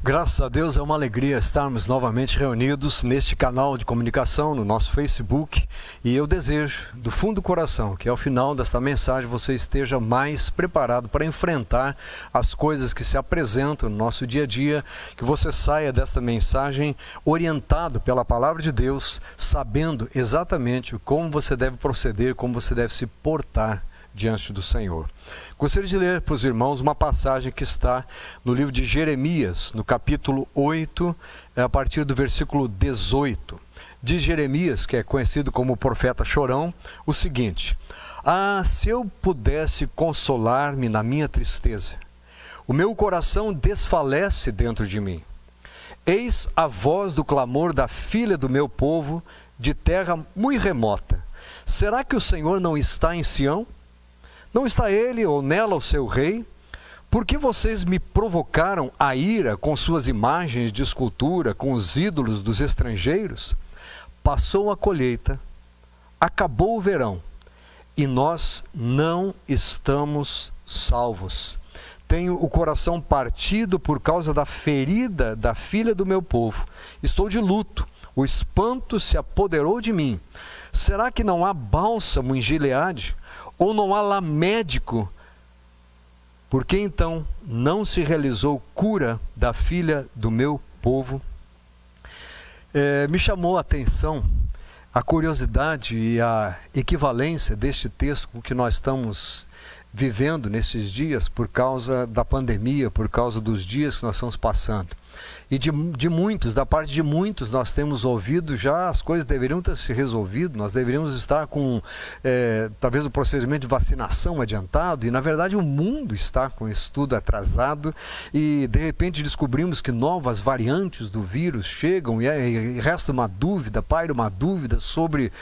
Graças a Deus, é uma alegria estarmos novamente reunidos neste canal de comunicação, no nosso Facebook, e eu desejo, do fundo do coração, que ao final desta mensagem você esteja mais preparado para enfrentar as coisas que se apresentam no nosso dia a dia, que você saia desta mensagem orientado pela Palavra de Deus, sabendo exatamente como você deve proceder, como você deve se portar diante do Senhor. Gostaria de ler para os irmãos uma passagem que está no livro de Jeremias, no capítulo 8, a partir do versículo 18. Diz Jeremias, que é conhecido como o profeta chorão, o seguinte: "Ah, se eu pudesse consolar-me na minha tristeza, o meu coração desfalece dentro de mim. Eis a voz do clamor da filha do meu povo, de terra muito remota. Será que o Senhor não está em Sião? Não está ele ou nela o seu rei? Por que vocês me provocaram a ira com suas imagens de escultura, com os ídolos dos estrangeiros? Passou a colheita, acabou o verão, e nós não estamos salvos. Tenho o coração partido por causa da ferida da filha do meu povo. Estou de luto, o espanto se apoderou de mim. Será que não há bálsamo em Gileade? Ou não há lá médico? Por que então não se realizou cura da filha do meu povo?" Me chamou a atenção a curiosidade e a equivalência deste texto com o que nós estamos vivendo nesses dias por causa da pandemia, por causa dos dias que nós estamos passando. E de muitos, da parte de muitos, nós temos ouvido já as coisas deveriam ter se resolvido, nós deveríamos estar com talvez o procedimento de vacinação adiantado, e na verdade o mundo está com isso tudo atrasado, e de repente descobrimos que novas variantes do vírus chegam, e resta uma dúvida, paira uma dúvida sobre,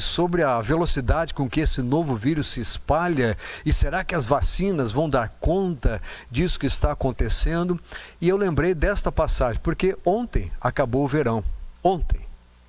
sobre a velocidade com que esse novo vírus se espalha, e será que as vacinas vão dar conta disso que está acontecendo? E eu lembrei desta passagem, porque ontem acabou o verão. Ontem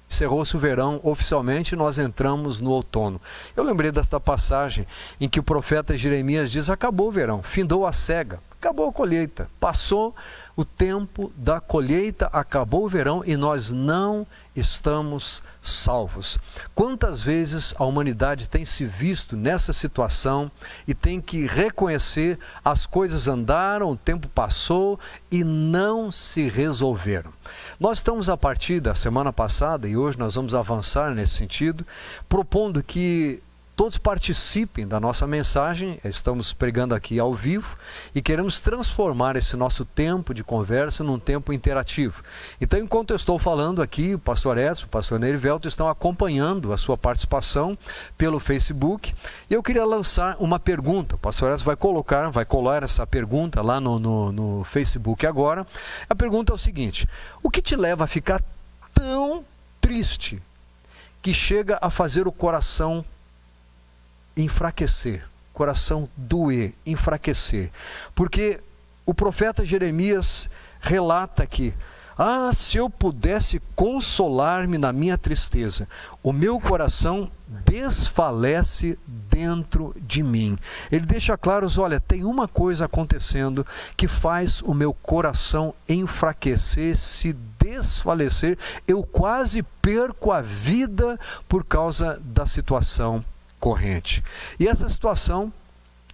encerrou-se o verão oficialmente e nós entramos no outono. Eu lembrei desta passagem em que o profeta Jeremias diz: acabou o verão, findou a cega, acabou a colheita, passou o tempo da colheita, acabou o verão e nós não estamos salvos. Quantas vezes a humanidade tem se visto nessa situação e tem que reconhecer as coisas andaram, o tempo passou e não se resolveram. Nós estamos a partir da semana passada, e hoje nós vamos avançar nesse sentido, propondo que todos participem da nossa mensagem. Estamos pregando aqui ao vivo e queremos transformar esse nosso tempo de conversa num tempo interativo. Então, enquanto eu estou falando aqui, o pastor Edson, o pastor Nerivelto estão acompanhando a sua participação pelo Facebook. E eu queria lançar uma pergunta. O pastor Edson vai colar essa pergunta lá no Facebook agora. A pergunta é o seguinte: o que te leva a ficar tão triste que chega a fazer o coração enfraquecer, coração doer, enfraquecer? Porque o profeta Jeremias relata aqui: ah, se eu pudesse consolar-me na minha tristeza, o meu coração desfalece dentro de mim. Ele deixa claro: olha, tem uma coisa acontecendo que faz o meu coração enfraquecer, se desfalecer, eu quase perco a vida por causa da situação corrente. E essa situação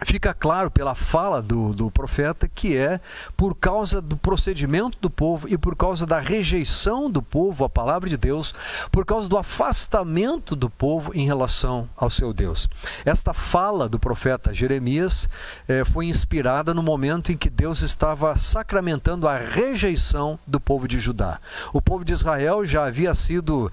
fica claro pela fala do profeta, que é por causa do procedimento do povo e por causa da rejeição do povo à palavra de Deus, por causa do afastamento do povo em relação ao seu Deus. Esta fala do profeta Jeremias foi inspirada no momento em que Deus estava sacramentando a rejeição do povo de Judá. O povo de Israel já havia sido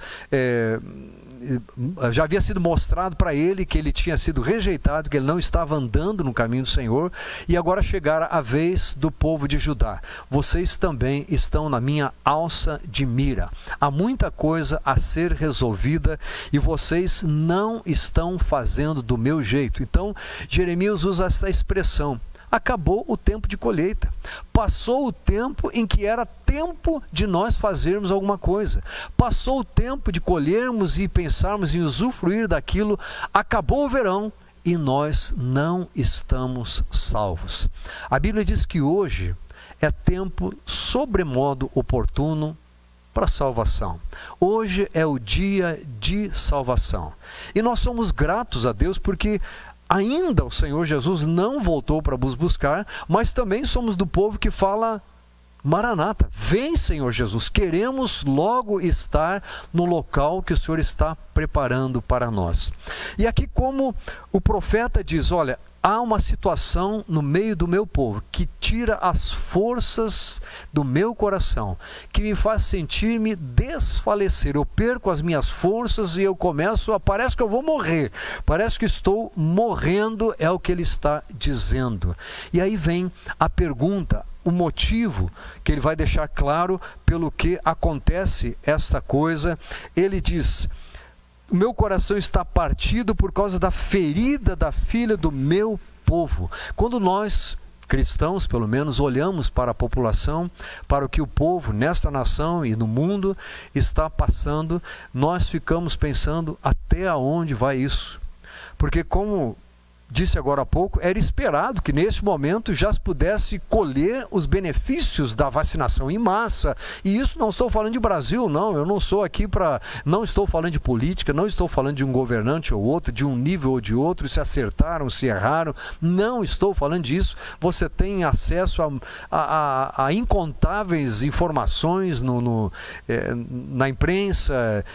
mostrado para ele que ele tinha sido rejeitado, que ele não estava andando no caminho do Senhor, e agora chegara a vez do povo de Judá. Vocês também estão na minha alça de mira. Há muita coisa a ser resolvida e vocês não estão fazendo do meu jeito. Então, Jeremias usa essa expressão: acabou o tempo de colheita. Passou o tempo em que era tempo de nós fazermos alguma coisa. Passou o tempo de colhermos e pensarmos em usufruir daquilo. Acabou o verão e nós não estamos salvos. A Bíblia diz que hoje é tempo sobremodo oportuno para salvação. Hoje é o dia de salvação. E nós somos gratos a Deus porque ainda o Senhor Jesus não voltou para nos buscar, mas também somos do povo que fala: Maranata, vem Senhor Jesus, queremos logo estar no local que o Senhor está preparando para nós. E aqui, como o profeta diz, olha, há uma situação no meio do meu povo que tira as forças do meu coração, que me faz sentir-me desfalecer. Eu perco as minhas forças e eu parece que eu vou morrer, parece que estou morrendo, é o que ele está dizendo. E aí vem a pergunta, o motivo que ele vai deixar claro pelo que acontece esta coisa. Ele diz: o meu coração está partido por causa da ferida da filha do meu povo. Quando nós, cristãos pelo menos, olhamos para a população, para o que o povo nesta nação e no mundo está passando, nós ficamos pensando: até aonde vai isso? Porque, como disse agora há pouco, era esperado que neste momento já se pudesse colher os benefícios da vacinação em massa. E isso não estou falando de Brasil, não. Eu não sou aqui não estou falando de política, não estou falando de um governante ou outro, de um nível ou de outro, se acertaram, se erraram. Não estou falando disso. Você tem acesso a incontáveis informações na imprensa,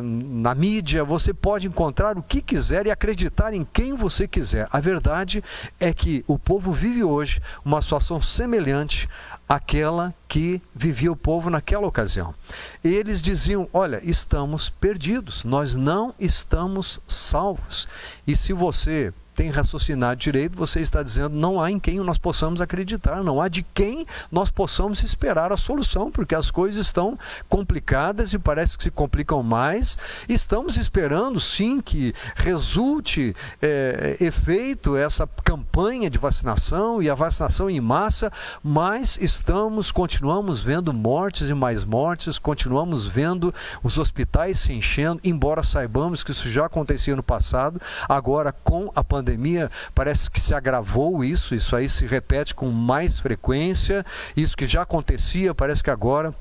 na mídia. Você pode encontrar o que quiser e acreditar em quem você quiser. A verdade é que o povo vive hoje uma situação semelhante àquela que vivia o povo naquela ocasião. Eles diziam: olha, estamos perdidos, nós não estamos salvos. E se você tem raciocinado direito, você está dizendo: não há em quem nós possamos acreditar, não há de quem nós possamos esperar a solução, porque as coisas estão complicadas e parece que se complicam mais. Estamos esperando sim que resulte efeito essa campanha de vacinação e a vacinação em massa, mas continuamos vendo mortes e mais mortes, continuamos vendo os hospitais se enchendo, embora saibamos que isso já acontecia no passado. Agora, com a pandemia, parece que se agravou isso aí se repete com mais frequência. Isso que já acontecia, parece que agora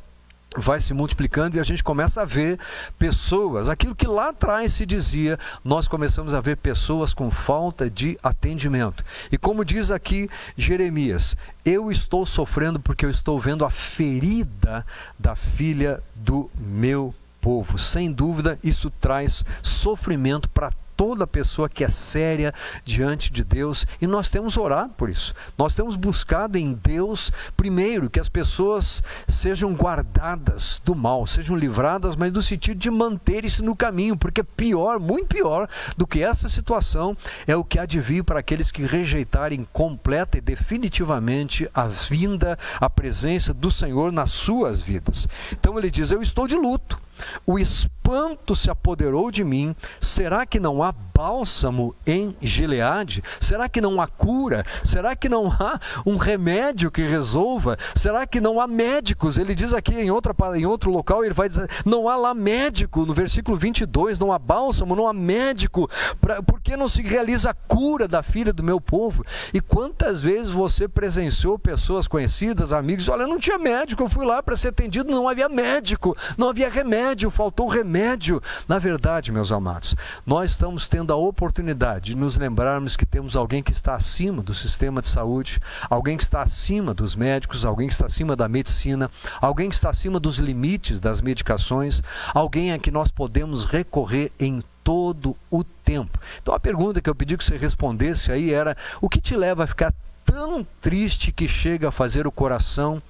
vai se multiplicando, e a gente começa a ver pessoas, aquilo que lá atrás se dizia, nós começamos a ver pessoas com falta de atendimento. E como diz aqui Jeremias: eu estou sofrendo porque eu estou vendo a ferida da filha do meu povo. Sem dúvida, isso traz sofrimento para toda pessoa que é séria diante de Deus, e nós temos orado por isso. Nós temos buscado em Deus, primeiro, que as pessoas sejam guardadas do mal, sejam livradas, mas no sentido de manterem-se no caminho, porque pior, muito pior do que essa situação é o que há de vir para aqueles que rejeitarem completa e definitivamente a vinda, a presença do Senhor nas suas vidas. Então ele diz: eu estou de luto, o espanto se apoderou de mim. Será que não há bálsamo em Gileade? Será que não há cura? Será que não há um remédio que resolva? Será que não há médicos? Ele diz aqui em outro local, ele vai dizer: não há lá médico, no versículo 22, não há bálsamo, não há médico, por que não se realiza a cura da filha do meu povo? E quantas vezes você presenciou pessoas conhecidas, amigos: olha, não tinha médico, eu fui lá para ser atendido, não havia médico, não havia remédio, faltou remédio. Na verdade, meus amados, nós estamos tendo a oportunidade de nos lembrarmos que temos alguém que está acima do sistema de saúde, alguém que está acima dos médicos, alguém que está acima da medicina, alguém que está acima dos limites das medicações, alguém a que nós podemos recorrer em todo o tempo. Então a pergunta que eu pedi que você respondesse aí era: o que te leva a ficar tão triste que chega a fazer o coração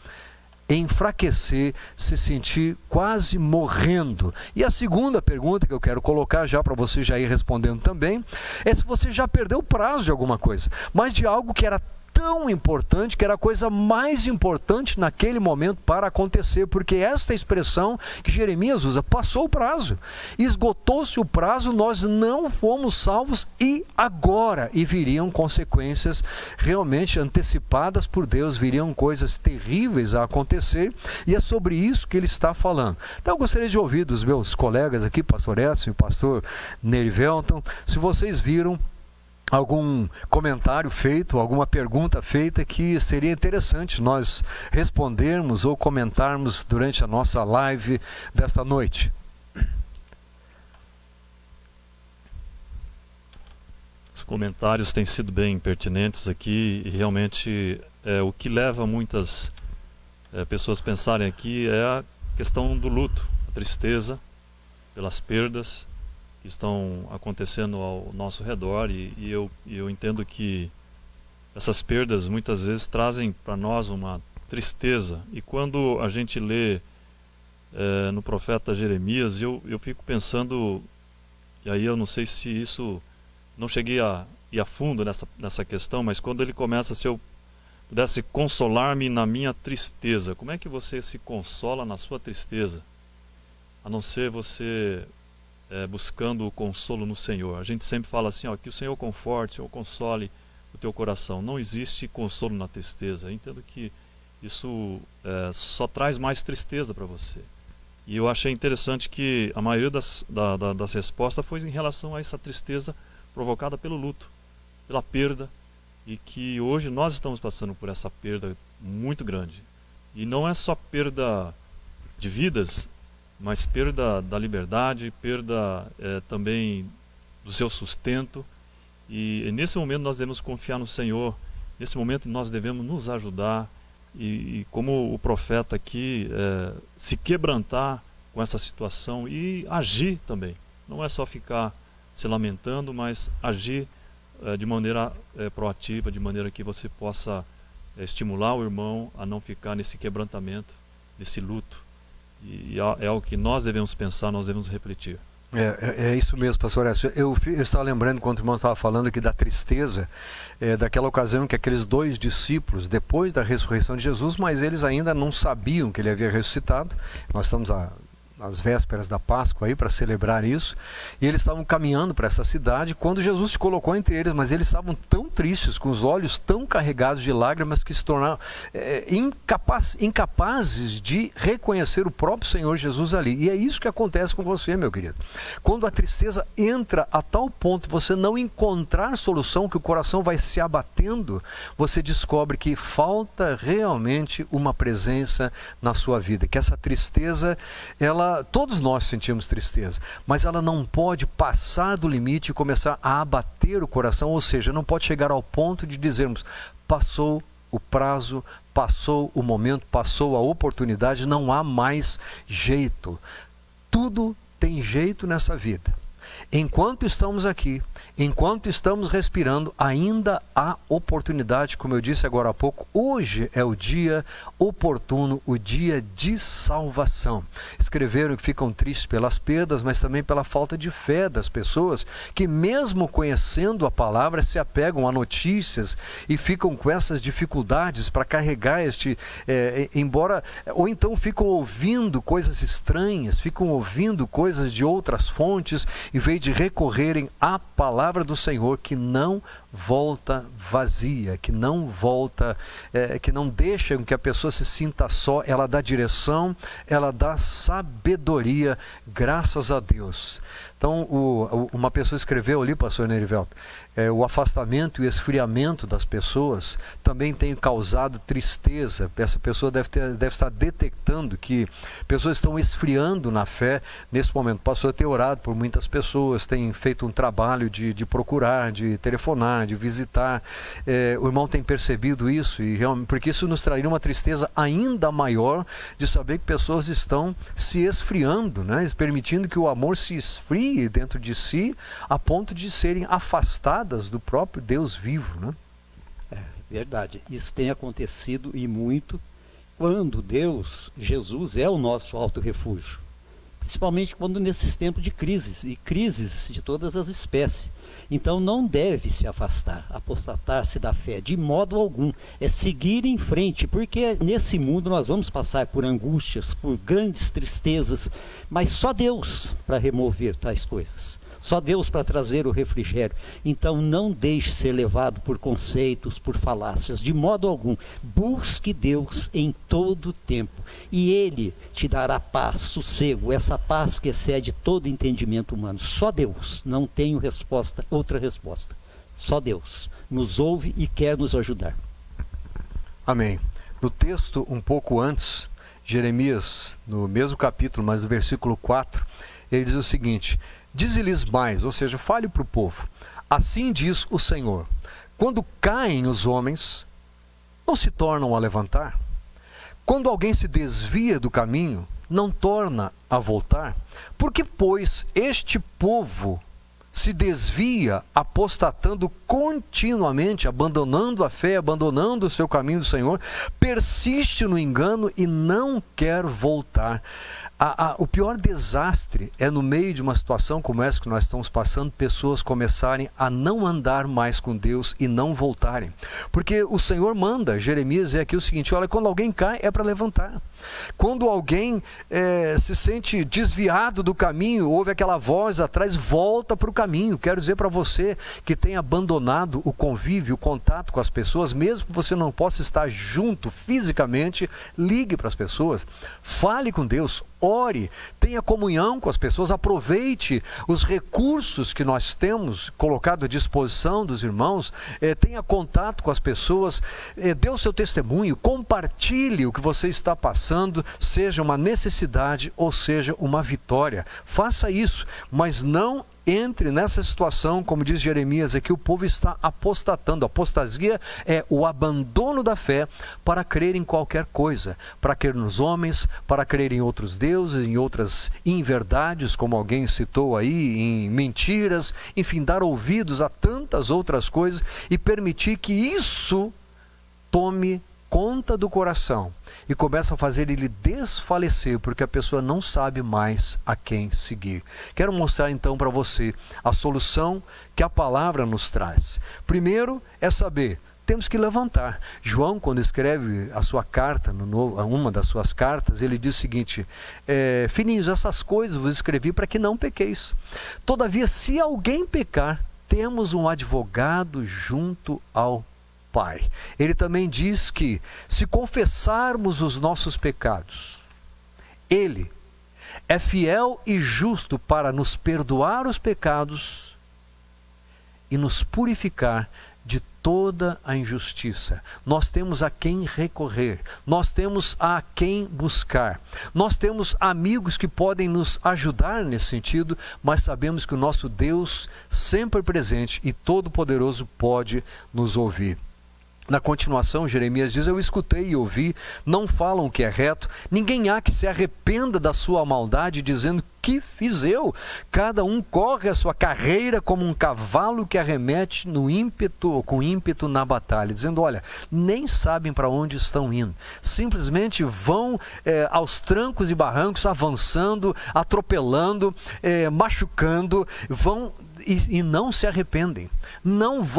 enfraquecer, se sentir quase morrendo? E a segunda pergunta que eu quero colocar já para você já ir respondendo também é se você já perdeu o prazo de alguma coisa, mas de algo que era tão importante, que era a coisa mais importante naquele momento para acontecer, porque esta expressão que Jeremias usa: passou o prazo, esgotou-se o prazo, nós não fomos salvos e agora, e viriam consequências realmente antecipadas por Deus, viriam coisas terríveis a acontecer, e é sobre isso que ele está falando. Então eu gostaria de ouvir dos meus colegas aqui, pastor Edson e pastor Nerivelton, se vocês viram algum comentário feito, alguma pergunta feita que seria interessante nós respondermos ou comentarmos durante a nossa live desta noite. Os comentários têm sido bem pertinentes aqui e realmente o que leva muitas pessoas a pensarem aqui é a questão do luto, a tristeza pelas perdas que estão acontecendo ao nosso redor e eu entendo que essas perdas muitas vezes trazem para nós uma tristeza. E quando a gente lê no profeta Jeremias, eu fico pensando, e aí eu não sei se isso, não cheguei a ir a fundo nessa questão, mas quando ele começa, se eu pudesse consolar-me na minha tristeza, como é que você se consola na sua tristeza? A não ser você buscando o consolo no Senhor. A gente sempre fala assim, que o Senhor conforte, o Senhor console o teu coração. Não existe consolo na tristeza. Eu entendo que isso só traz mais tristeza para você. E eu achei interessante que a maioria das respostas foi em relação a essa tristeza provocada pelo luto, pela perda, e que hoje nós estamos passando por essa perda muito grande. E não é só perda de vidas, mas perda da liberdade, perda também do seu sustento. E nesse momento nós devemos confiar no Senhor, nesse momento nós devemos nos ajudar e como o profeta aqui, se quebrantar com essa situação e agir também. Não é só ficar se lamentando, mas agir de maneira proativa, de maneira que você possa estimular o irmão a não ficar nesse quebrantamento, nesse luto. E é o que nós devemos pensar, nós devemos refletir. É isso mesmo, pastor Écio. Eu estava lembrando, enquanto o irmão estava falando aqui da tristeza, daquela ocasião que aqueles 2 discípulos, depois da ressurreição de Jesus, mas eles ainda não sabiam que ele havia ressuscitado. Nós estamos às vésperas da Páscoa aí para celebrar isso, e eles estavam caminhando para essa cidade quando Jesus se colocou entre eles, mas eles estavam tão tristes, com os olhos tão carregados de lágrimas, que se tornaram incapazes de reconhecer o próprio Senhor Jesus ali. E é isso que acontece com você, meu querido. Quando a tristeza entra a tal ponto você não encontrar solução, que o coração vai se abatendo, você descobre que falta realmente uma presença na sua vida, que essa tristeza, todos nós sentimos tristeza, mas ela não pode passar do limite e começar a abater o coração, ou seja, não pode chegar ao ponto de dizermos, passou o prazo, passou o momento, passou a oportunidade, não há mais jeito. Tudo tem jeito nessa vida. Enquanto estamos aqui, enquanto estamos respirando, ainda há oportunidade, como eu disse agora há pouco. Hoje é o dia oportuno, o dia de salvação. Escreveram que ficam tristes pelas perdas, mas também pela falta de fé das pessoas que, mesmo conhecendo a palavra, se apegam a notícias e ficam com essas dificuldades para carregar ou então ficam ouvindo coisas estranhas, ficam ouvindo coisas de outras fontes, em vez de recorrerem à palavra do Senhor, que não volta vazia, que não volta, que não deixa que a pessoa se sinta só. Ela dá direção, ela dá sabedoria, graças a Deus. Então, uma pessoa escreveu ali, pastor Nerivelto, o afastamento e esfriamento das pessoas também tem causado tristeza. Essa pessoa deve estar detectando que pessoas estão esfriando na fé nesse momento. O pastor tem orado por muitas pessoas, tem feito um trabalho de procurar, de telefonar, de visitar. O irmão tem percebido isso, porque isso nos traria uma tristeza ainda maior de saber que pessoas estão se esfriando, né? Permitindo que o amor se esfrie dentro de si, a ponto de serem afastadas do próprio Deus vivo, né? Verdade. Isso tem acontecido e muito quando Jesus é o nosso alto refúgio. Principalmente quando nesses tempos de crises, e crises de todas as espécies. Então não deve se afastar, apostatar-se da fé, de modo algum. É seguir em frente, porque nesse mundo nós vamos passar por angústias, por grandes tristezas, mas só Deus para remover tais coisas. Só Deus para trazer o refrigério. Então não deixe ser levado por conceitos, por falácias, de modo algum. Busque Deus em todo tempo, e Ele te dará paz, sossego, essa paz que excede todo entendimento humano. Só Deus, não tenho outra resposta. Só Deus nos ouve e quer nos ajudar. Amém. No texto, um pouco antes, Jeremias, no mesmo capítulo, mas no versículo 4, ele diz o seguinte: dize-lhes mais, ou seja, fale para o povo. Assim diz o Senhor: quando caem os homens, não se tornam a levantar? Quando alguém se desvia do caminho, não torna a voltar? Porque, pois, este povo se desvia, apostatando continuamente, abandonando a fé, abandonando o seu caminho do Senhor, persiste no engano e não quer voltar. O pior desastre é no meio de uma situação como essa que nós estamos passando, pessoas começarem a não andar mais com Deus e não voltarem. Porque o Senhor manda, Jeremias dizer aqui o seguinte: olha, quando alguém cai é para levantar. Quando alguém se sente desviado do caminho, ouve aquela voz atrás, volta para o caminho. Quero dizer para você que tem abandonado o convívio, o contato com as pessoas, mesmo que você não possa estar junto fisicamente, ligue para as pessoas, fale com Deus, ore, tenha comunhão com as pessoas, aproveite os recursos que nós temos colocado à disposição dos irmãos, tenha contato com as pessoas, dê o seu testemunho, compartilhe o que você está passando, seja uma necessidade ou seja uma vitória. Faça isso, mas não entre nessa situação, como diz Jeremias aqui, o povo está apostatando. Apostasia é o abandono da fé para crer em qualquer coisa, para crer nos homens, para crer em outros deuses, em outras inverdades, como alguém citou aí, em mentiras, enfim, dar ouvidos a tantas outras coisas e permitir que isso tome conta do coração e começa a fazer ele desfalecer, porque a pessoa não sabe mais a quem seguir. Quero mostrar então para você a solução que a palavra nos traz. Primeiro é saber, temos que levantar. João, quando escreve a sua carta, uma das suas cartas, ele diz o seguinte: filhinhos, essas coisas vos escrevi para que não pequeis. Todavia, se alguém pecar, temos um advogado junto ao Pai. Ele também diz que se confessarmos os nossos pecados, Ele é fiel e justo para nos perdoar os pecados e nos purificar de toda a injustiça. Nós temos a quem recorrer, nós temos a quem buscar, nós temos amigos que podem nos ajudar nesse sentido, mas sabemos que o nosso Deus, sempre presente e todo-poderoso, pode nos ouvir. Na continuação, Jeremias diz: eu escutei e ouvi, não falam o que é reto, ninguém há que se arrependa da sua maldade, dizendo: que fiz eu? Cada um corre a sua carreira como um cavalo que arremete com ímpeto na batalha, dizendo: olha, nem sabem para onde estão indo, simplesmente vão aos trancos e barrancos, avançando, atropelando, machucando, vão e não se arrependem.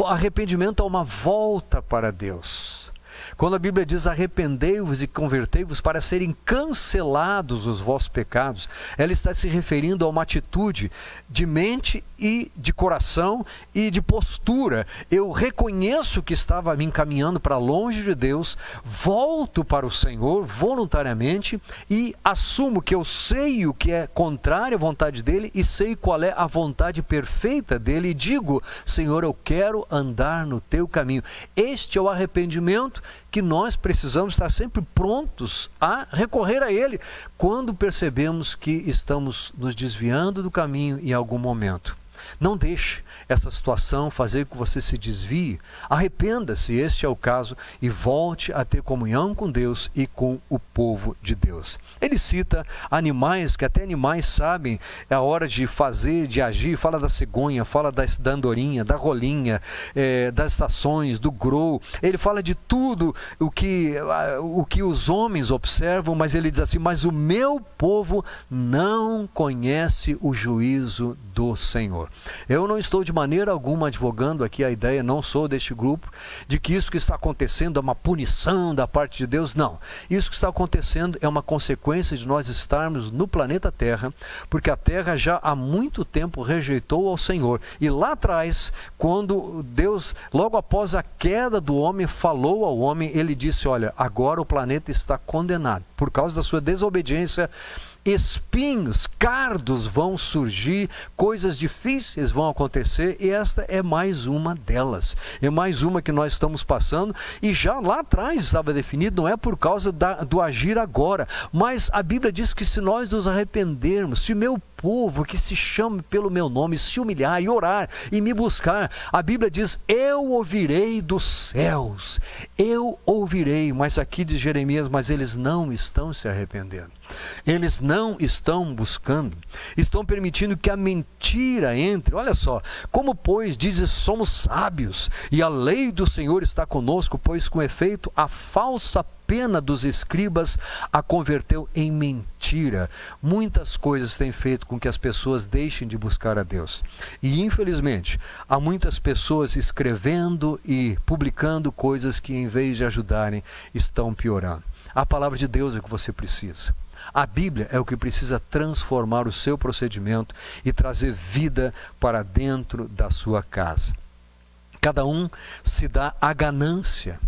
Arrependimento é uma volta para Deus. Quando a Bíblia diz: arrependei-vos e convertei-vos para serem cancelados os vossos pecados, ela está se referindo a uma atitude de mente e de coração e de postura. Eu reconheço que estava me encaminhando para longe de Deus, volto para o Senhor voluntariamente e assumo que eu sei o que é contrário à vontade dEle e sei qual é a vontade perfeita dEle e digo: Senhor, eu quero andar no Teu caminho. Este é o arrependimento que nós precisamos estar sempre prontos a recorrer a Ele quando percebemos que estamos nos desviando do caminho em algum momento. Não deixe essa situação fazer com que você se desvie. Arrependa-se, este é o caso, e volte a ter comunhão com Deus e com o povo de Deus. Ele cita animais, que até animais sabem a hora de fazer, de agir. Fala da cegonha, fala da andorinha, da rolinha, das estações, do grou. Ele fala de tudo o que os homens observam, mas ele diz assim: mas o meu povo não conhece o juízo do Senhor. Eu não estou de maneira alguma advogando aqui a ideia, não sou deste grupo, de que isso que está acontecendo é uma punição da parte de Deus. Não. Isso que está acontecendo é uma consequência de nós estarmos no planeta Terra, porque a Terra já há muito tempo rejeitou ao Senhor. E lá atrás, quando Deus, logo após a queda do homem, falou ao homem, ele disse: olha, agora o planeta está condenado por causa da sua desobediência espinhos, cardos vão surgir, coisas difíceis vão acontecer, e esta é mais uma delas. É mais uma que nós estamos passando, e já lá atrás estava definido, não é por causa do agir agora, mas a Bíblia diz que se nós nos arrependermos, se meu povo que se chame pelo meu nome se humilhar e orar e me buscar, a Bíblia diz: eu ouvirei dos céus, eu ouvirei. Mas aqui diz Jeremias: mas eles não estão se arrependendo, eles não estão buscando, estão permitindo que a mentira entre. Olha só, como pois dizes somos sábios e a lei do Senhor está conosco, pois com efeito a falsa pena dos escribas a converteu em mentira. Muitas coisas têm feito com que as pessoas deixem de buscar a Deus. E infelizmente, há muitas pessoas escrevendo e publicando coisas que, em vez de ajudarem, estão piorando. A palavra de Deus é o que você precisa. A Bíblia é o que precisa transformar o seu procedimento e trazer vida para dentro da sua casa. Cada um se dá a ganância.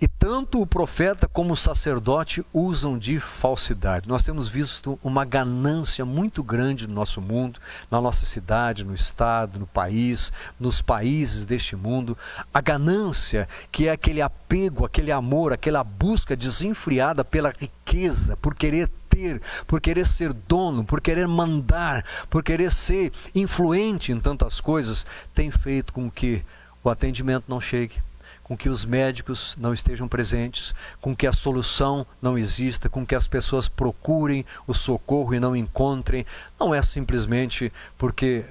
E tanto o profeta como o sacerdote usam de falsidade. Nós temos visto uma ganância muito grande no nosso mundo, na nossa cidade, no estado, no país, nos países deste mundo. A ganância, que é aquele apego, aquele amor, aquela busca desenfreada pela riqueza, por querer ter, por querer ser dono, por querer mandar, por querer ser influente em tantas coisas, tem feito com que o atendimento não chegue, com que os médicos não estejam presentes, com que a solução não exista, com que as pessoas procurem o socorro e não encontrem. Não é simplesmente porque,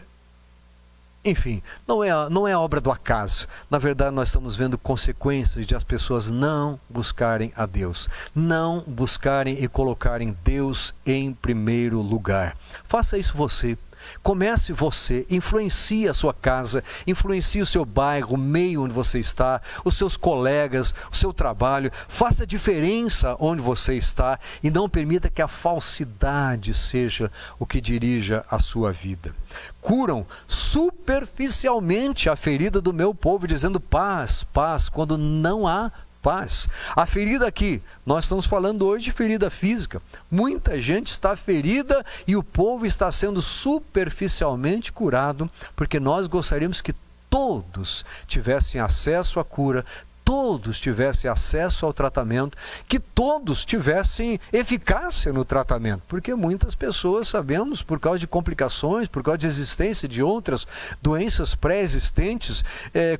enfim, não é obra do acaso. Na verdade, nós estamos vendo consequências de as pessoas não buscarem a Deus, não buscarem e colocarem Deus em primeiro lugar. Faça isso você. Comece você, influencie a sua casa, influencie o seu bairro, o meio onde você está, os seus colegas, o seu trabalho. Faça diferença onde você está e não permita que a falsidade seja o que dirija a sua vida. Curam superficialmente a ferida do meu povo, dizendo paz, paz, quando não há paz. A ferida aqui, nós estamos falando hoje de ferida física. Muita gente está ferida e o povo está sendo superficialmente curado, porque nós gostaríamos que todos tivessem acesso à cura, todos tivessem acesso ao tratamento, que todos tivessem eficácia no tratamento, porque muitas pessoas, sabemos, por causa de complicações, por causa de existência de outras doenças pré-existentes,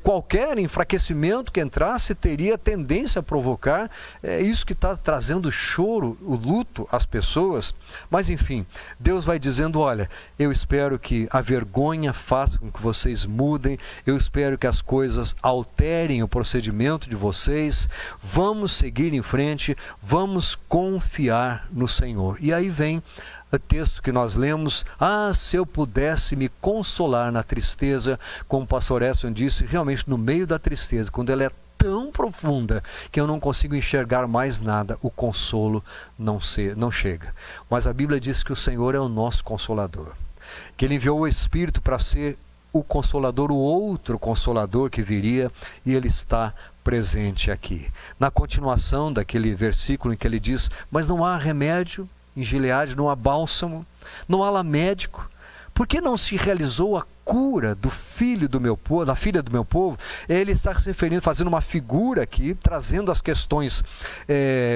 qualquer enfraquecimento que entrasse teria tendência a provocar isso que está trazendo choro, o luto às pessoas. Mas enfim, Deus vai dizendo: olha, eu espero que a vergonha faça com que vocês mudem, eu espero que as coisas alterem o procedimento de vocês, vamos seguir em frente, vamos confiar no Senhor. E aí vem o texto que nós lemos: se eu pudesse me consolar na tristeza, como o pastor Edson disse, realmente no meio da tristeza, quando ela é tão profunda que eu não consigo enxergar mais nada, o consolo não chega. Mas a Bíblia diz que o Senhor é o nosso consolador, que Ele enviou o Espírito para ser o Consolador, o outro Consolador que viria, e Ele está presente aqui. Na continuação daquele versículo em que ele diz: mas não há remédio em Gileade, não há bálsamo, não há lá médico, por que não se realizou a cura do filho do meu povo, da filha do meu povo? Ele está se referindo, fazendo uma figura aqui, trazendo as questões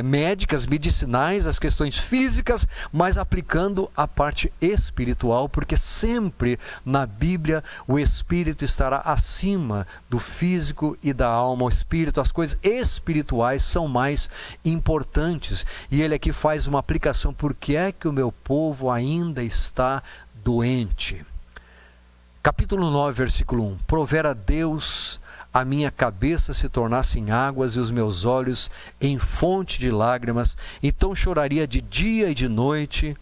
médicas, medicinais, as questões físicas, mas aplicando a parte espiritual, porque sempre na Bíblia o espírito estará acima do físico e da alma. O espírito, as coisas espirituais são mais importantes. E ele aqui faz uma aplicação: por que é que o meu povo ainda está doente? Capítulo 9, versículo 1. Provera Deus a minha cabeça se tornasse em águas e os meus olhos em fonte de lágrimas, então choraria de dia e de noite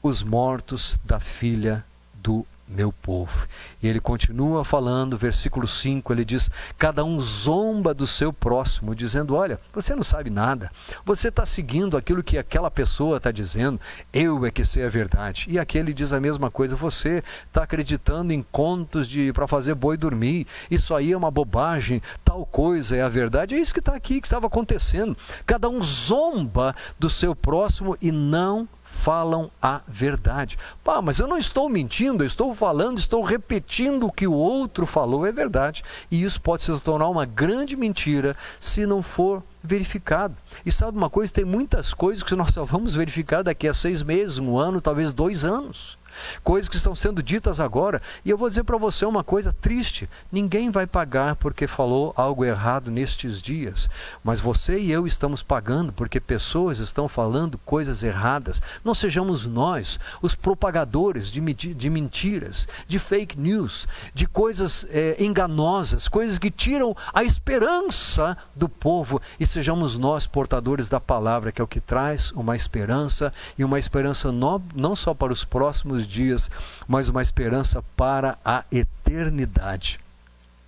os mortos da filha do meu povo. E ele continua falando, versículo 5, ele diz: cada um zomba do seu próximo, dizendo: olha, você não sabe nada, você está seguindo aquilo que aquela pessoa está dizendo, eu é que sei a verdade. E aqui ele diz a mesma coisa: você está acreditando em contos para fazer boi dormir, isso aí é uma bobagem, tal coisa é a verdade. É isso que está aqui, que estava acontecendo. Cada um zomba do seu próximo e não falam a verdade. Pá, mas eu não estou mentindo, eu estou falando, estou repetindo o que o outro falou, é verdade. E isso pode se tornar uma grande mentira se não for verificado. E sabe uma coisa? Tem muitas coisas que nós só vamos verificar daqui a 6 meses, 1 ano, talvez 2 anos. Coisas que estão sendo ditas agora. E eu vou dizer para você uma coisa triste: ninguém vai pagar porque falou algo errado nestes dias, mas você e eu estamos pagando porque pessoas estão falando coisas erradas. Não sejamos nós os propagadores de mentiras, de fake news, de coisas enganosas, coisas que tiram a esperança do povo, e sejamos nós portadores da palavra, que é o que traz uma esperança, e uma esperança não só para os próximos dias, mas uma esperança para a eternidade.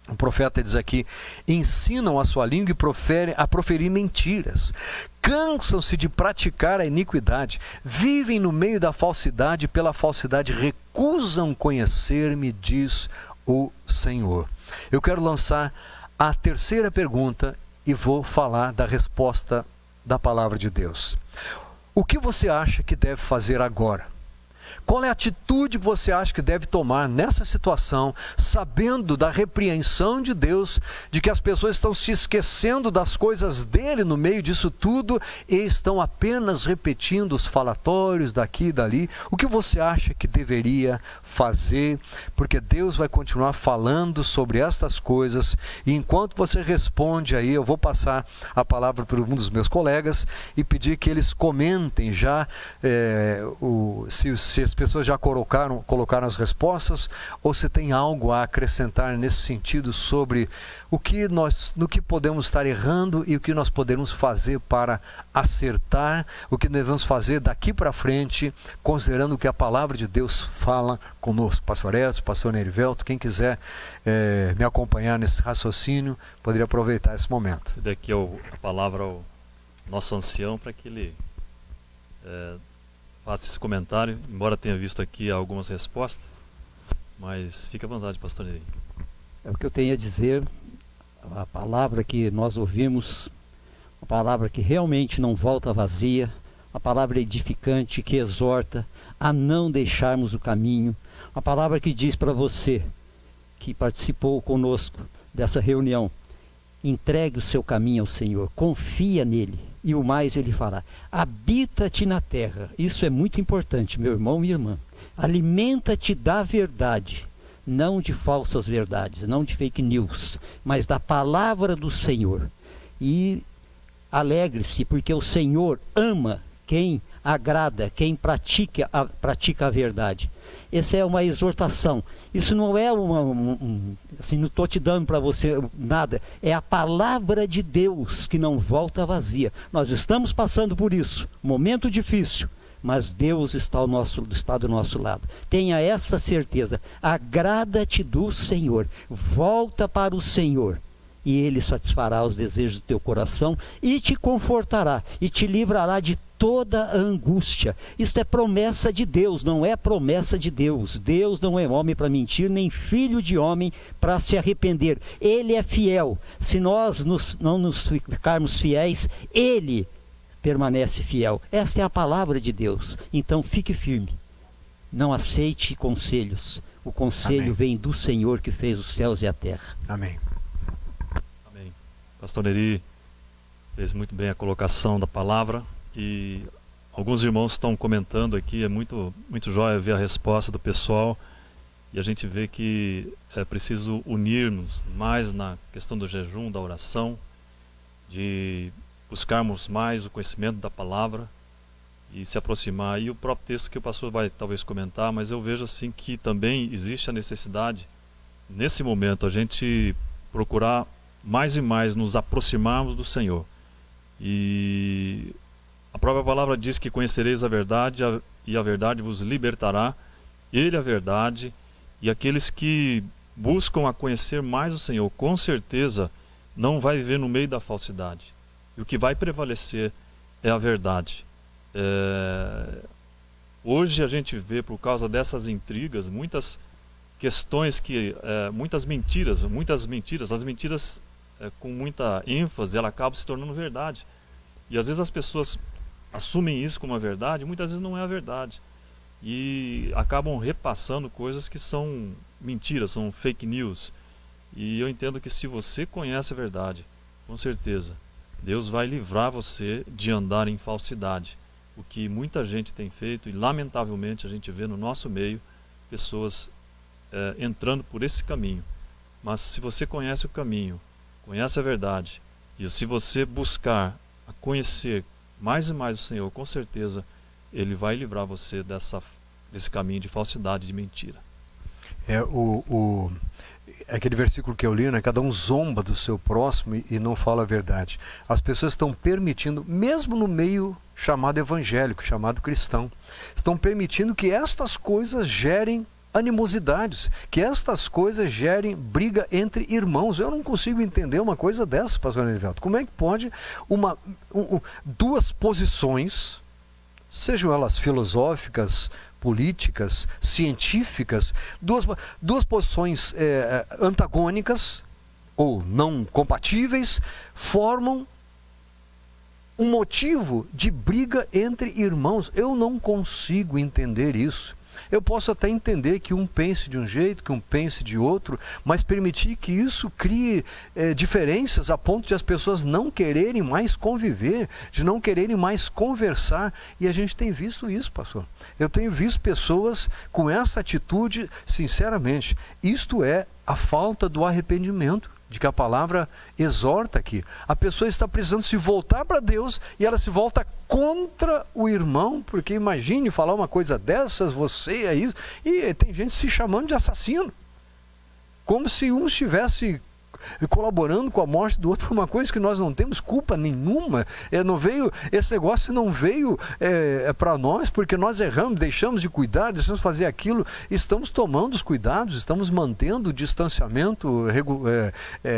O profeta diz aqui: ensinam a sua língua e a proferir mentiras, cansam-se de praticar a iniquidade, vivem no meio da falsidade, e pela falsidade recusam conhecer-me, diz o Senhor. Eu quero lançar a terceira pergunta e vou falar da resposta da palavra de Deus. O que você acha que deve fazer agora? Qual é a atitude que você acha que deve tomar nessa situação, sabendo da repreensão de Deus, de que as pessoas estão se esquecendo das coisas dele no meio disso tudo e estão apenas repetindo os falatórios daqui e dali? O que você acha que deveria fazer? Porque Deus vai continuar falando sobre estas coisas, e enquanto você responde aí, eu vou passar a palavra para um dos meus colegas e pedir que eles comentem já se as pessoas já colocaram as respostas, ou se tem algo a acrescentar nesse sentido sobre no que podemos estar errando e o que nós podemos fazer para acertar, o que devemos fazer daqui para frente, considerando que a palavra de Deus fala conosco. Pastor Edson, pastor Nerivelto, quem quiser me acompanhar nesse raciocínio, poderia aproveitar esse momento. Daqui a palavra ao nosso ancião para que ele faça esse comentário, embora tenha visto aqui algumas respostas, mas fique à vontade, pastor Neri. É o que eu tenho a dizer. A palavra que nós ouvimos, uma palavra que realmente não volta vazia, uma palavra edificante que exorta a não deixarmos o caminho, uma palavra que diz para você que participou conosco dessa reunião: entregue o seu caminho ao Senhor, confia nele, e o mais ele fará. Habita-te na terra. Isso é muito importante, meu irmão e irmã. Alimenta-te da verdade, não de falsas verdades, não de fake news, mas da palavra do Senhor. E alegre-se, porque o Senhor ama quem agrada, quem pratica a verdade. Essa é uma exortação. Isso não é assim, não estou te dando para você nada. É a palavra de Deus que não volta vazia. Nós estamos passando por isso, momento difícil, mas Deus está do nosso lado. Tenha essa certeza. Agrada-te do Senhor. Volta para o Senhor, e Ele satisfará os desejos do teu coração e te confortará e te livrará de toda a angústia. Isto é promessa de Deus, não é promessa de Deus. Deus não é homem para mentir, nem filho de homem para se arrepender. Ele é fiel. Se nós não nos ficarmos fiéis, Ele permanece fiel. Esta é a palavra de Deus. Então fique firme. Não aceite conselhos. O conselho Amém. Vem do Senhor que fez os céus e a terra. Amém. Amém. Pastor Neri fez muito bem a colocação da palavra, e alguns irmãos estão comentando aqui. É muito jóia ver a resposta do pessoal, e a gente vê que é preciso unirmos mais na questão do jejum, da oração, de buscarmos mais o conhecimento da palavra e se aproximar. E o próprio texto que o pastor vai talvez comentar, mas eu vejo assim que também existe a necessidade, nesse momento, a gente procurar mais e mais nos aproximarmos do Senhor. E a própria palavra diz que conhecereis a verdade, e a verdade vos libertará. Ele é a verdade, e aqueles que buscam a conhecer mais o Senhor, com certeza não vai viver no meio da falsidade. E o que vai prevalecer é a verdade. Hoje a gente vê, por causa dessas intrigas, muitas questões muitas mentiras, as mentiras com muita ênfase, ela acaba se tornando verdade. E às vezes as pessoas assumem isso como a verdade, muitas vezes não é a verdade. E acabam repassando coisas que são mentiras, são fake news. E eu entendo que se você conhece a verdade, com certeza, Deus vai livrar você de andar em falsidade. O que muita gente tem feito, e lamentavelmente a gente vê no nosso meio, pessoas entrando por esse caminho. Mas se você conhece o caminho, conhece a verdade, e se você buscar a conhecer mais e mais o Senhor, com certeza Ele vai livrar você desse caminho de falsidade, de mentira. Aquele versículo que eu li, né? Cada um zomba do seu próximo e não fala a verdade. As pessoas estão permitindo, mesmo no meio chamado evangélico, chamado cristão, estão permitindo que estas coisas gerem animosidades, que estas coisas gerem briga entre irmãos. Eu não consigo entender uma coisa dessa, pastor Erivelto. Como é que pode duas posições, sejam elas filosóficas, políticas, científicas, duas posições antagônicas ou não compatíveis, formam um motivo de briga entre irmãos? Eu não consigo entender isso. Eu posso até entender que um pense de um jeito, que um pense de outro, mas permitir que isso crie diferenças a ponto de as pessoas não quererem mais conviver, de não quererem mais conversar. E a gente tem visto isso, pastor. Eu tenho visto pessoas com essa atitude, sinceramente. Isto é a falta do arrependimento, de que a palavra exorta aqui. A pessoa está precisando se voltar para Deus e ela se volta contra o irmão, porque imagine falar uma coisa dessas, você é isso, e tem gente se chamando de assassino, como se um estivesse colaborando com a morte do outro por uma coisa que nós não temos culpa nenhuma. Esse negócio não veio para nós porque nós erramos, deixamos de cuidar, deixamos de fazer aquilo. Estamos tomando os cuidados, estamos mantendo o distanciamento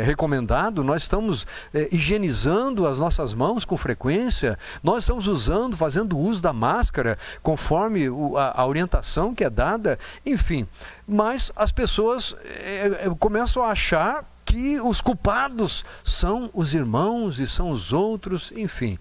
recomendado, nós estamos higienizando as nossas mãos com frequência, nós estamos fazendo uso da máscara conforme a orientação que é dada, enfim. Mas as pessoas começam a achar que os culpados são os irmãos e são os outros, enfim.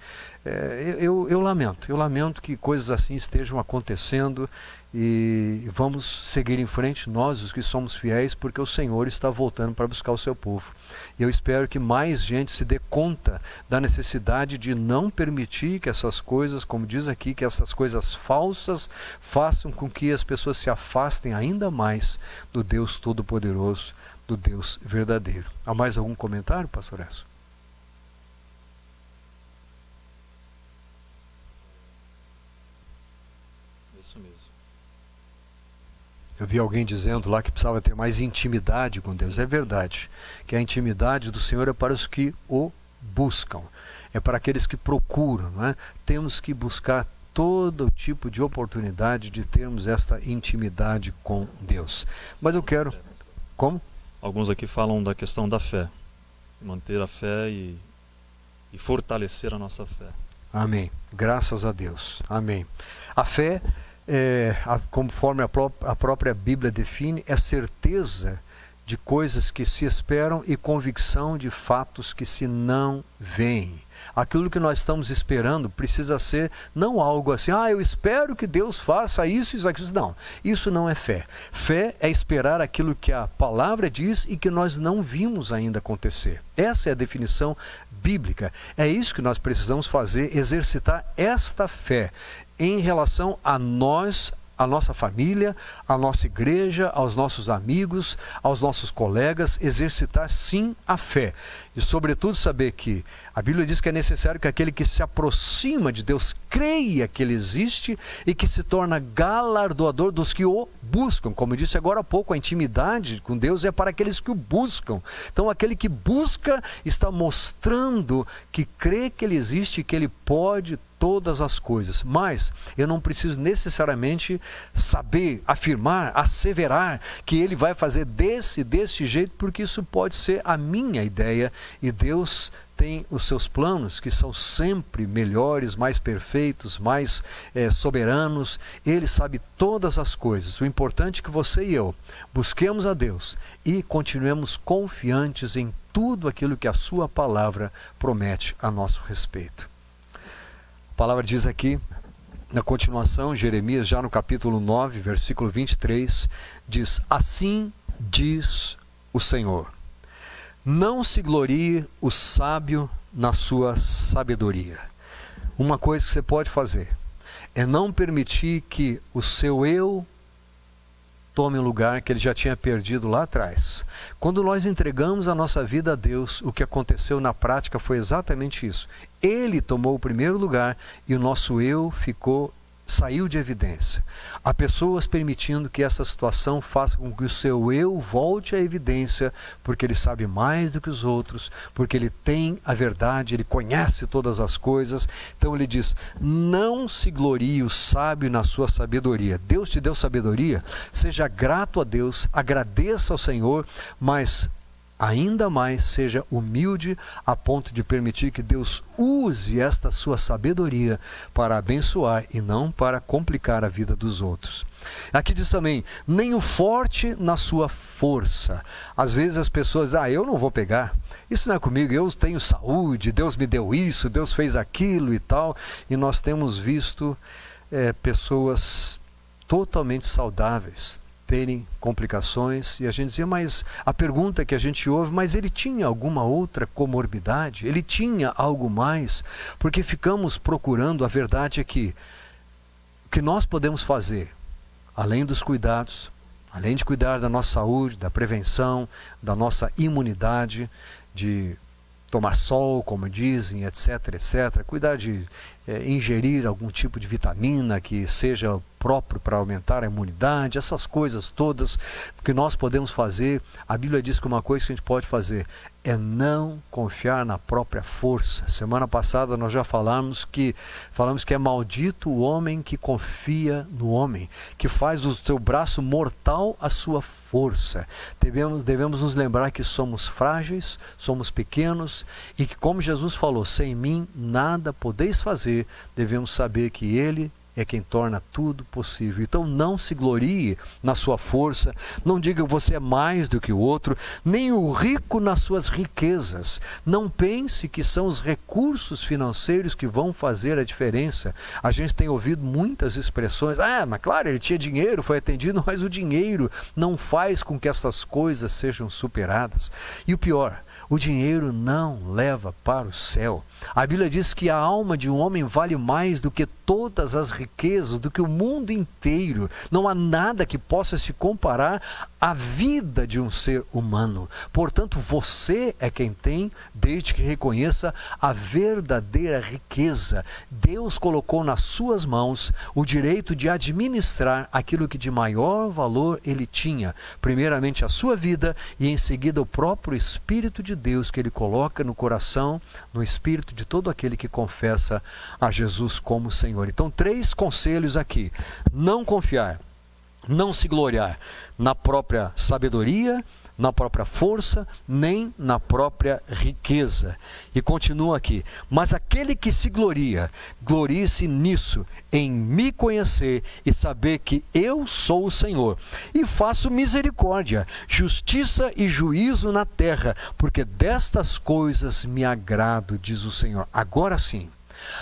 Eu lamento que coisas assim estejam acontecendo, e vamos seguir em frente, nós os que somos fiéis, porque o Senhor está voltando para buscar o seu povo. Eu espero que mais gente se dê conta da necessidade de não permitir que essas coisas, como diz aqui, que essas coisas falsas façam com que as pessoas se afastem ainda mais do Deus Todo-Poderoso, do Deus verdadeiro. Há mais algum comentário, pastor Esso? Isso mesmo. Eu vi alguém dizendo lá que precisava ter mais intimidade com Deus. É verdade, que a intimidade do Senhor é para os que o buscam, é para aqueles que procuram, não é? Temos que buscar todo tipo de oportunidade de termos esta intimidade com Deus. Mas eu quero... Como? Alguns aqui falam da questão da fé, manter a fé e fortalecer a nossa fé. Amém. Graças a Deus. Amém. A fé, conforme a própria Bíblia define, é certeza de coisas que se esperam e convicção de fatos que se não veem. Aquilo que nós estamos esperando precisa ser não algo assim, eu espero que Deus faça isso, isso, aquilo. Não, isso não é fé. Fé é esperar aquilo que a palavra diz e que nós não vimos ainda acontecer. Essa é a definição bíblica. É isso que nós precisamos fazer, exercitar esta fé em relação a nós, a nossa família, a nossa igreja, aos nossos amigos, aos nossos colegas, exercitar sim a fé. E sobretudo saber que a Bíblia diz que é necessário que aquele que se aproxima de Deus creia que Ele existe e que se torna galardoador dos que o buscam. Como eu disse agora há pouco, a intimidade com Deus é para aqueles que o buscam. Então aquele que busca está mostrando que crê que Ele existe e que Ele pode todas as coisas. Mas eu não preciso necessariamente saber, afirmar, asseverar que Ele vai fazer desse jeito, porque isso pode ser a minha ideia, e Deus tem os seus planos que são sempre melhores, mais perfeitos, mais soberanos. Ele sabe todas as coisas. O importante é que você e eu busquemos a Deus e continuemos confiantes em tudo aquilo que a sua palavra promete a nosso respeito. A palavra diz aqui, na continuação, Jeremias, já no capítulo 9, versículo 23, diz: assim diz o Senhor, não se glorie o sábio na sua sabedoria. Uma coisa que você pode fazer é não permitir que o seu eu tome um lugar que ele já tinha perdido lá atrás. Quando nós entregamos a nossa vida a Deus, o que aconteceu na prática foi exatamente isso. Ele tomou o primeiro lugar e o nosso eu saiu de evidência. Há pessoas permitindo que essa situação faça com que o seu eu volte à evidência, porque ele sabe mais do que os outros, porque ele tem a verdade, ele conhece todas as coisas. Então ele diz: não se glorie o sábio na sua sabedoria. Deus te deu sabedoria, seja grato a Deus, agradeça ao Senhor, mas ainda mais seja humilde a ponto de permitir que Deus use esta sua sabedoria para abençoar e não para complicar a vida dos outros. Aqui diz também: nem o forte na sua força. Às vezes as pessoas dizem: eu não vou pegar, isso não é comigo, eu tenho saúde, Deus me deu isso, Deus fez aquilo e tal. E nós temos visto pessoas totalmente saudáveis terem complicações, e a gente dizia, mas a pergunta que a gente ouve, mas ele tinha alguma outra comorbidade? Ele tinha algo mais? Porque ficamos procurando. A verdade é que o que nós podemos fazer, além dos cuidados, além de cuidar da nossa saúde, da prevenção, da nossa imunidade, de tomar sol, como dizem, etc, etc, cuidar de ingerir algum tipo de vitamina que seja próprio para aumentar a imunidade, essas coisas todas que nós podemos fazer. A Bíblia diz que uma coisa que a gente pode fazer é não confiar na própria força. Semana passada nós já falamos que é maldito o homem que confia no homem, que faz do seu braço mortal a sua força. Devemos nos lembrar que somos frágeis, somos pequenos, e que, como Jesus falou, sem mim nada podeis fazer. Devemos saber que Ele é quem torna tudo possível. Então não se glorie na sua força, não diga que você é mais do que o outro, nem o rico nas suas riquezas. Não pense que são os recursos financeiros que vão fazer a diferença. A gente tem ouvido muitas expressões: mas claro, ele tinha dinheiro, foi atendido, mas o dinheiro não faz com que essas coisas sejam superadas. E o pior, o dinheiro não leva para o céu. A Bíblia diz que a alma de um homem vale mais do que todas as riquezas, do que o mundo inteiro. Não há nada que possa se comparar à vida de um ser humano. Portanto, você é quem tem, desde que reconheça a verdadeira riqueza. Deus colocou nas suas mãos o direito de administrar aquilo que de maior valor Ele tinha. Primeiramente a sua vida, e em seguida o próprio Espírito de Deus que Ele coloca no coração, no espírito de todo aquele que confessa a Jesus como Senhor. Então, 3 conselhos aqui: não confiar, não se gloriar na própria sabedoria, na própria força, nem na própria riqueza. E continua aqui: mas aquele que se gloria, glorie-se nisso, em me conhecer e saber que eu sou o Senhor, e faço misericórdia, justiça e juízo na terra, porque destas coisas me agrado, diz o Senhor. Agora sim,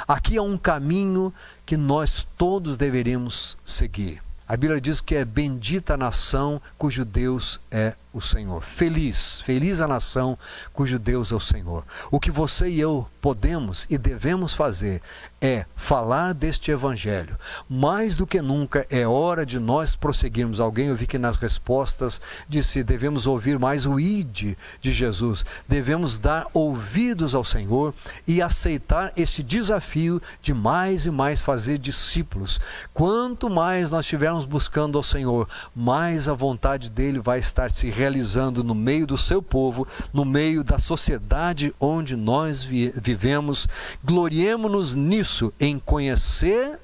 aqui há um caminho que nós todos deveríamos seguir. A Bíblia diz que é bendita a nação cujo Deus é o Senhor. Feliz a nação cujo Deus é o Senhor. O que você e eu podemos e devemos fazer é falar deste Evangelho. Mais do que nunca é hora de nós prosseguirmos. Alguém, eu vi que nas respostas disse: devemos ouvir mais o ide de Jesus. Devemos dar ouvidos ao Senhor e aceitar este desafio de mais e mais fazer discípulos. Quanto mais nós estivermos buscando ao Senhor, mais a vontade dele vai estar se realizando no meio do seu povo, no meio da sociedade onde nós vivemos. Gloriemo-nos nisso, em conhecer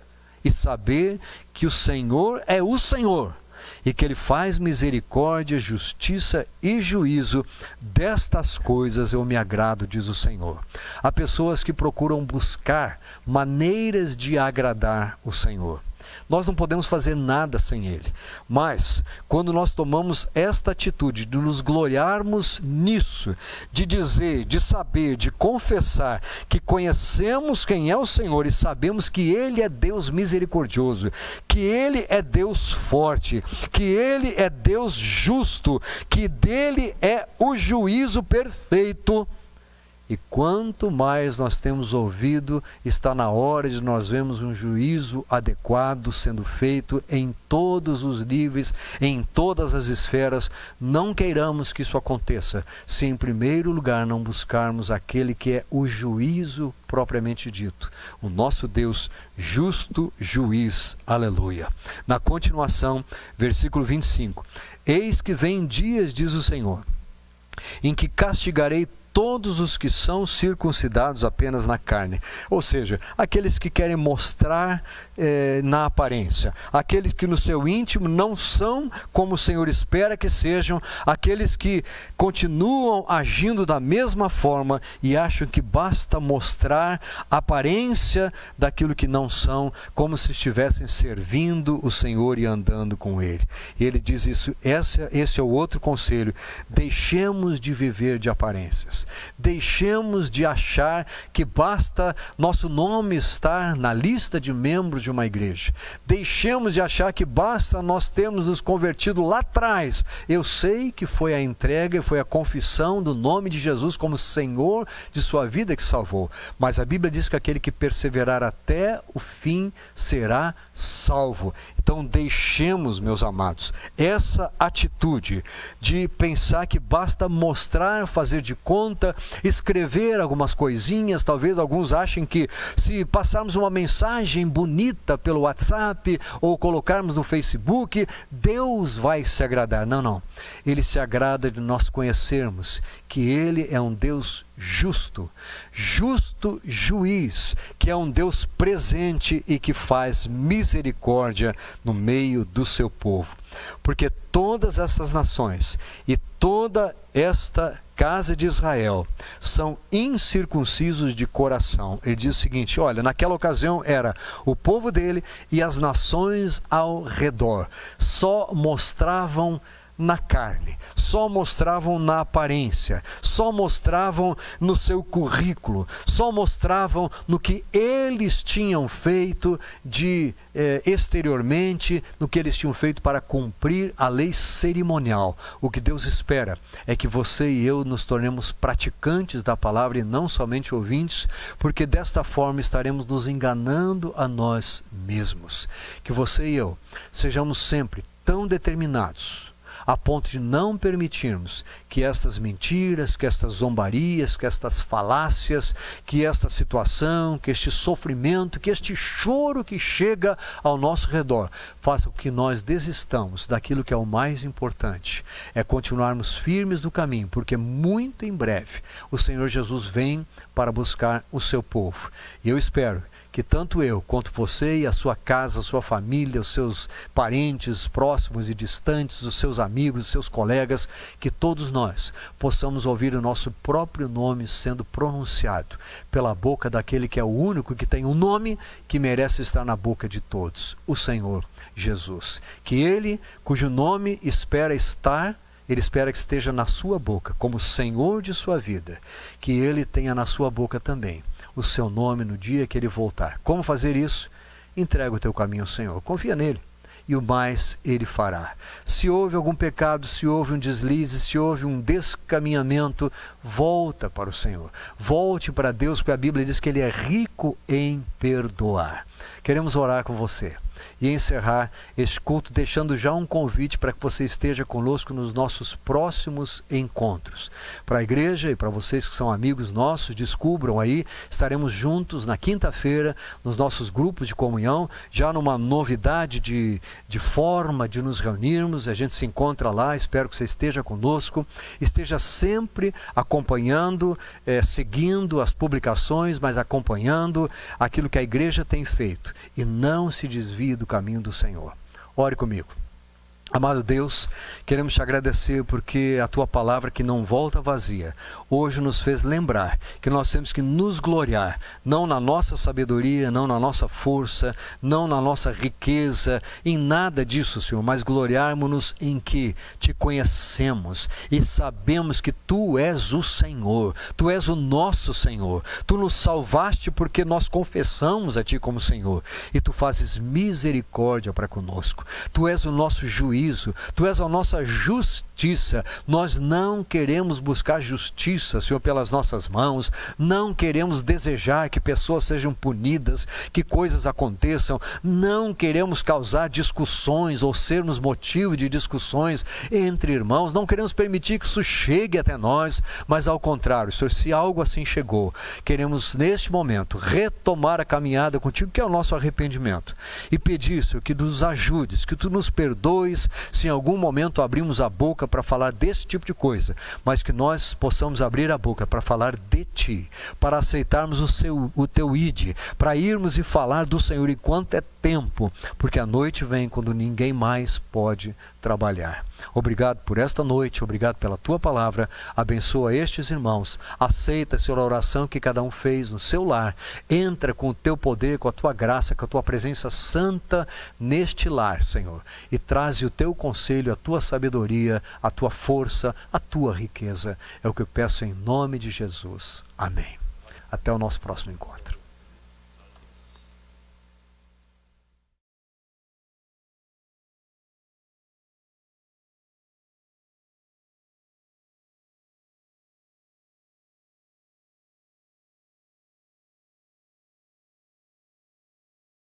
e saber que o Senhor é o Senhor, e que Ele faz misericórdia, justiça e juízo. Destas coisas eu me agrado, diz o Senhor. Há pessoas que procuram buscar maneiras de agradar o Senhor. Nós não podemos fazer nada sem Ele. Mas, quando nós tomamos esta atitude de nos gloriarmos nisso, de dizer, de saber, de confessar que conhecemos quem é o Senhor e sabemos que Ele é Deus misericordioso, que Ele é Deus forte, que Ele é Deus justo, que dele é o juízo perfeito. E quanto mais nós temos ouvido, está na hora de nós vermos um juízo adequado sendo feito em todos os níveis, em todas as esferas. Não queiramos que isso aconteça, se em primeiro lugar não buscarmos aquele que é o juízo propriamente dito, o nosso Deus justo juiz. Aleluia. Na continuação, versículo 25. Eis que vem dias, diz o Senhor, em que castigarei todos os que são circuncidados apenas na carne. Ou seja, aqueles que querem mostrar na aparência, aqueles que no seu íntimo não são como o Senhor espera que sejam, aqueles que continuam agindo da mesma forma e acham que basta mostrar a aparência daquilo que não são, como se estivessem servindo o Senhor e andando com Ele. E Ele diz isso, esse é o outro conselho: deixemos de viver de aparências. Deixemos de achar que basta nosso nome estar na lista de membros de uma igreja. Deixemos de achar que basta nós termos nos convertido lá atrás. Eu sei que foi a entrega e foi a confissão do nome de Jesus como Senhor de sua vida que salvou. Mas a Bíblia diz que aquele que perseverar até o fim será salvo. Então deixemos, meus amados, essa atitude de pensar que basta mostrar, fazer de conta, escrever algumas coisinhas. Talvez alguns achem que se passarmos uma mensagem bonita pelo WhatsApp ou colocarmos no Facebook, Deus vai se agradar. Não, não. Ele se agrada de nós conhecermos que Ele é um Deus justo, justo juiz, que é um Deus presente e que faz misericórdia no meio do seu povo. Porque todas essas nações e toda esta casa de Israel são incircuncisos de coração. Ele diz o seguinte: olha, naquela ocasião era o povo dele e as nações ao redor só mostravam na carne, só mostravam na aparência, só mostravam no seu currículo, só mostravam no que eles tinham feito de exteriormente, no que eles tinham feito para cumprir a lei cerimonial. O que Deus espera é que você e eu nos tornemos praticantes da palavra e não somente ouvintes, porque desta forma estaremos nos enganando a nós mesmos. Que você e eu sejamos sempre tão determinados a ponto de não permitirmos que estas mentiras, que estas zombarias, que estas falácias, que esta situação, que este sofrimento, que este choro que chega ao nosso redor, faça com que nós desistamos daquilo que é o mais importante, é continuarmos firmes no caminho, porque muito em breve o Senhor Jesus vem para buscar o seu povo. E eu espero que tanto eu, quanto você e a sua casa, a sua família, os seus parentes próximos e distantes, os seus amigos, os seus colegas, que todos nós possamos ouvir o nosso próprio nome sendo pronunciado pela boca daquele que é o único que tem um nome que merece estar na boca de todos, o Senhor Jesus. Que Ele, cujo nome espera estar, Ele espera que esteja na sua boca, como Senhor de sua vida, que Ele tenha na sua boca também o seu nome no dia que Ele voltar. Como fazer isso? Entrega o teu caminho ao Senhor, confia nele, e o mais Ele fará. Se houve algum pecado, se houve um deslize, se houve um descaminhamento, volta para o Senhor, volte para Deus, porque a Bíblia diz que Ele é rico em perdoar. Queremos orar com você e encerrar este culto deixando já um convite para que você esteja conosco nos nossos próximos encontros. Para a igreja e para vocês que são amigos nossos, descubram aí, estaremos juntos na quinta-feira nos nossos grupos de comunhão, já numa novidade de forma de nos reunirmos. A gente se encontra lá, espero que você esteja conosco, esteja sempre acompanhando, seguindo as publicações, mas acompanhando aquilo que a igreja tem feito e não se desvie do caminho do Senhor. Ore comigo. Amado Deus, queremos te agradecer porque a tua palavra que não volta vazia, hoje nos fez lembrar que nós temos que nos gloriar, não na nossa sabedoria, não na nossa força, não na nossa riqueza, em nada disso, Senhor, mas gloriarmos-nos em que te conhecemos e sabemos que tu és o Senhor, tu és o nosso Senhor, tu nos salvaste porque nós confessamos a ti como Senhor e tu fazes misericórdia para conosco, tu és o nosso juiz. Tu és a nossa justiça. Nós não queremos buscar justiça, Senhor, pelas nossas mãos, não queremos desejar que pessoas sejam punidas, que coisas aconteçam, não queremos causar discussões ou sermos motivo de discussões entre irmãos, não queremos permitir que isso chegue até nós, mas ao contrário, Senhor, se algo assim chegou, queremos neste momento retomar a caminhada contigo, que é o nosso arrependimento, e pedir, Senhor, que nos ajudes, que tu nos perdoes se em algum momento abrimos a boca para falar desse tipo de coisa, mas que nós possamos abrir a boca para falar de ti, para aceitarmos o teu ide, para irmos e falar do Senhor enquanto é tempo, porque a noite vem quando ninguém mais pode trabalhar. Obrigado por esta noite, obrigado pela tua palavra, abençoa estes irmãos, aceita, Senhor, a oração que cada um fez no seu lar, entra com o teu poder, com a tua graça, com a tua presença santa neste lar, Senhor, e traze o teu conselho, a tua sabedoria, a tua força, a tua riqueza. É o que eu peço em nome de Jesus. Amém. Até o nosso próximo encontro.